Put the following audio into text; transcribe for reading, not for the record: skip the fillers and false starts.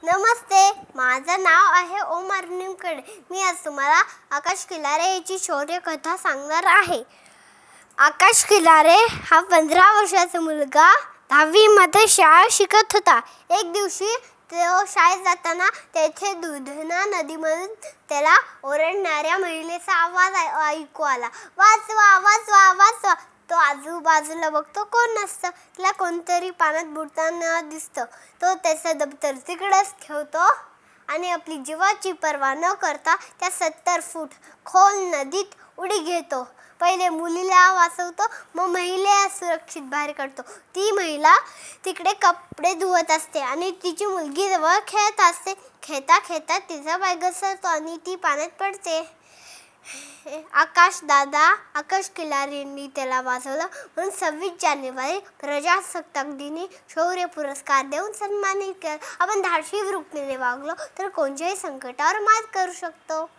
नमस्ते, माझं नाव आहे ओम अर्निमकडे. मी आज तुम्हाला आकाश खिलारे याची शौर्य कथा सांगणार आहे. आकाश खिलारे हा 15 वर्षाचा मुलगा 10वी मध्ये शाळा शिकत होता. एक दिवशी तो शाळेत जाताना तेथे दुधना नदीमधून त्याला ओरडणाऱ्या महिलेचा आवाज ऐकू आला. वाचवा वाचवा वाचवा. तो आजूबाजूला बघतो, कोण नसतं. त्याला कोणतरी पाण्यात बुडताना दिसतं. तो त्याचं दप्तर तिकडेच ठेवतो आणि आपली जीवाची पर्वा न करता त्या 70 फूट खोल नदीत उडी घेतो. पहिले मुलीला वाचवतो, मग महिलेला सुरक्षित बाहेर काढतो. ती महिला तिकडे कपडे धुवत असते आणि तिची मुलगी जवळ खेळत असते. खेळता खेळता तिचा पाय घसरतो आणि ती पाण्यात पडते. आकाश खिलारींनी त्याला वाचवलं म्हणून 26 जानेवारी प्रजासत्ताक दिनी शौर्य पुरस्कार देऊन सन्मानित केलं. आपण धाडसी वृत्तीने वागलो तर कोणत्याही संकटावर मात करू शकतो.